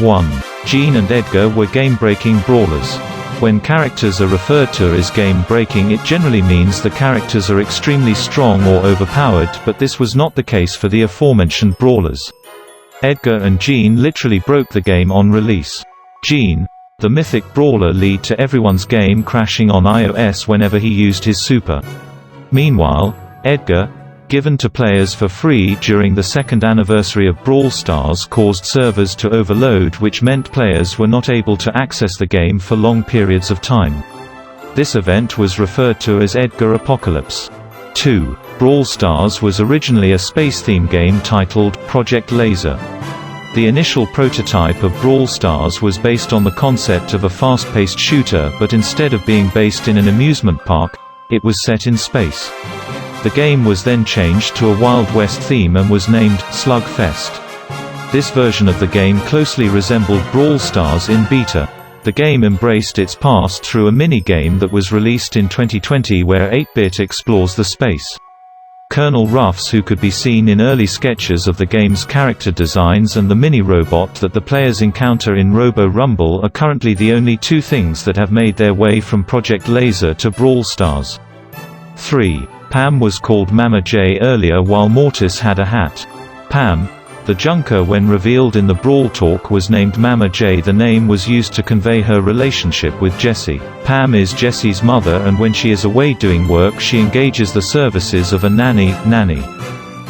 1. Gene and Edgar were game-breaking brawlers. When characters are referred to as game-breaking, it generally means the characters are extremely strong or overpowered, but this was not the case for the aforementioned brawlers. Edgar and Gene literally broke the game on release. Gene, the mythic brawler, led to everyone's game crashing on iOS whenever he used his super. Meanwhile, Edgar, given to players for free during the second anniversary of Brawl Stars, caused servers to overload, which meant players were not able to access the game for long periods of time. This event was referred to as Edgar Apocalypse. 2. Brawl Stars was originally a space-themed game titled Project Laser. The initial prototype of Brawl Stars was based on the concept of a fast-paced shooter, but instead of being based in an amusement park, it was set in space. The game was then changed to a Wild West theme and was named Slugfest. This version of the game closely resembled Brawl Stars in beta. The game embraced its past through a mini-game that was released in 2020 where 8-bit explores the space. Colonel Ruffs, who could be seen in early sketches of the game's character designs, and the mini-robot that the players encounter in Robo Rumble are currently the only two things that have made their way from Project Laser to Brawl Stars. 3. Pam was called Mama J earlier while Mortis had a hat. Pam, the Junker, when revealed in the Brawl Talk, was named Mama J. The name was used to convey her relationship with Jessie. Pam is Jessie's mother, and when she is away doing work she engages the services of a nanny.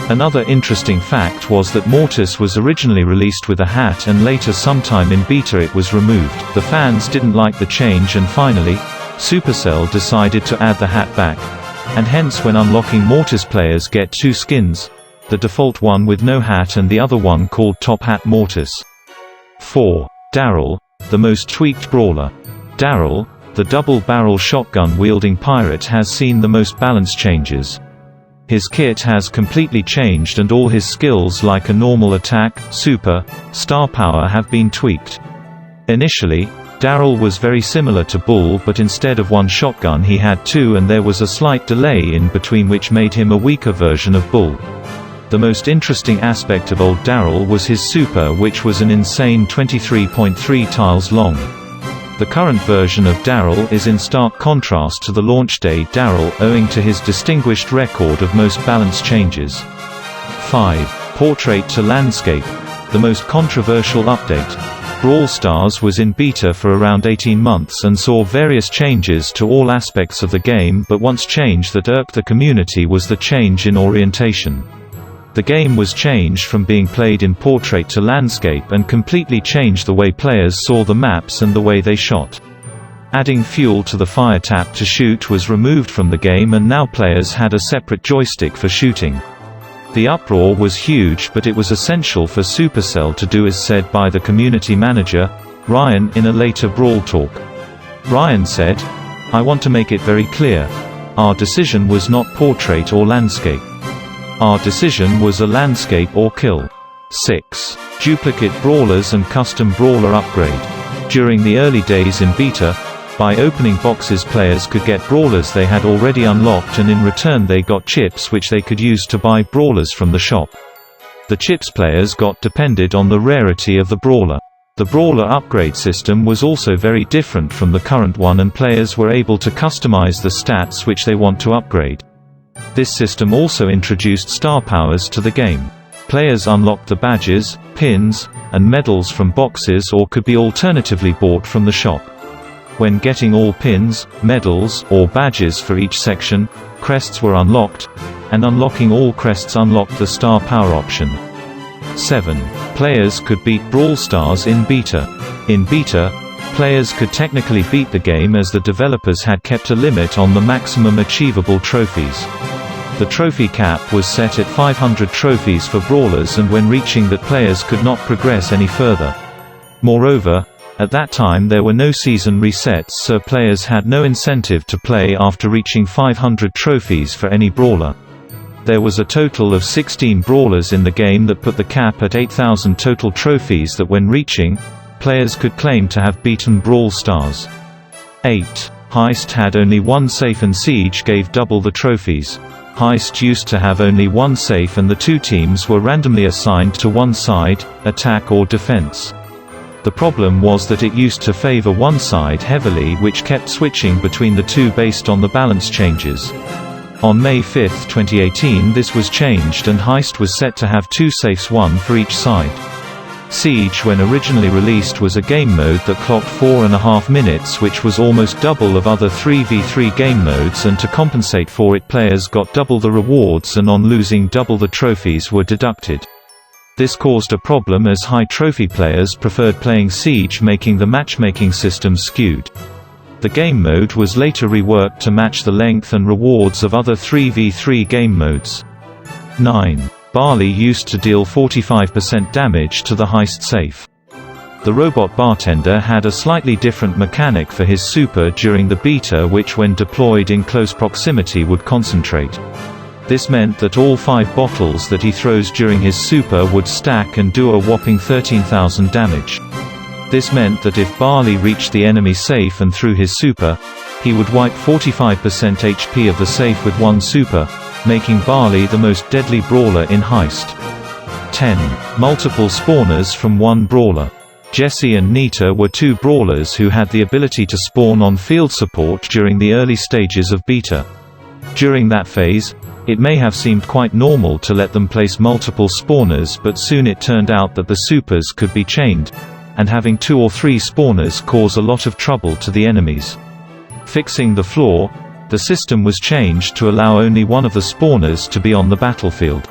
Another interesting fact was that Mortis was originally released with a hat, and later sometime in beta it was removed. The fans didn't like the change, and finally, Supercell decided to add the hat back. And hence when unlocking Mortis, players get two skins, the default one with no hat and the other one called Top Hat Mortis. 4. Daryl, the most tweaked brawler. Daryl, the double-barrel shotgun-wielding pirate, has seen the most balance changes. His kit has completely changed and all his skills like a normal attack, super, star power have been tweaked. Initially, Daryl was very similar to Bull, but instead of one shotgun he had two, and there was a slight delay in between which made him a weaker version of Bull. The most interesting aspect of old Daryl was his super, which was an insane 23.3 tiles long. The current version of Daryl is in stark contrast to the launch day Daryl, owing to his distinguished record of most balance changes. 5. Portrait to Landscape, the most controversial update. Brawl Stars was in beta for around 18 months and saw various changes to all aspects of the game, but one change that irked the community was the change in orientation. The game was changed from being played in portrait to landscape and completely changed the way players saw the maps and the way they shot. Adding fuel to the fire tap to shoot was removed from the game, and now players had a separate joystick for shooting. The uproar was huge, but it was essential for Supercell to do, as said by the community manager, Ryan, in a later Brawl Talk. Ryan said, "I want to make it very clear. Our decision was not portrait or landscape. Our decision was a landscape or kill." 6. Duplicate brawlers and custom brawler upgrade. During the early days in beta, by opening boxes players could get brawlers they had already unlocked, and in return they got chips which they could use to buy brawlers from the shop. The chips players got depended on the rarity of the brawler. The brawler upgrade system was also very different from the current one, and players were able to customize the stats which they want to upgrade. This system also introduced star powers to the game. Players unlocked the badges, pins, and medals from boxes, or could be alternatively bought from the shop. When getting all pins, medals, or badges for each section, crests were unlocked, and unlocking all crests unlocked the star power option. 7. Players could beat Brawl Stars in beta. In beta, players could technically beat the game as the developers had kept a limit on the maximum achievable trophies. The trophy cap was set at 500 trophies for brawlers, and when reaching that, players could not progress any further. Moreover, at that time there were no season resets, so players had no incentive to play after reaching 500 trophies for any brawler. There was a total of 16 brawlers in the game that put the cap at 8,000 total trophies that when reaching, players could claim to have beaten Brawl Stars. 8. Heist had only one safe and Siege gave double the trophies. Heist used to have only one safe and the two teams were randomly assigned to one side, attack or defense. The problem was that it used to favor one side heavily, which kept switching between the two based on the balance changes. On May 5, 2018 this was changed and Heist was set to have 2 safes, one for each side. Siege, when originally released, was a game mode that clocked 4.5 minutes, which was almost double of other 3v3 game modes, and to compensate for it players got double the rewards and on losing double the trophies were deducted. This caused a problem as high trophy players preferred playing Siege, making the matchmaking system skewed. The game mode was later reworked to match the length and rewards of other 3v3 game modes. 9. Bali used to deal 45% damage to the Heist safe. The robot bartender had a slightly different mechanic for his super during the beta, which when deployed in close proximity would concentrate. This meant that all 5 bottles that he throws during his super would stack and do a whopping 13,000 damage. This meant that if Bali reached the enemy safe and threw his super, he would wipe 45% HP of the safe with one super, making Bali the most deadly brawler in Heist. 10. Multiple spawners from one brawler. Jesse and Nita were 2 brawlers who had the ability to spawn on field support during the early stages of beta. During that phase, it may have seemed quite normal to let them place multiple spawners, but soon it turned out that the supers could be chained, and having 2 or 3 spawners cause a lot of trouble to the enemies. Fixing the flaw, the system was changed to allow only one of the spawners to be on the battlefield.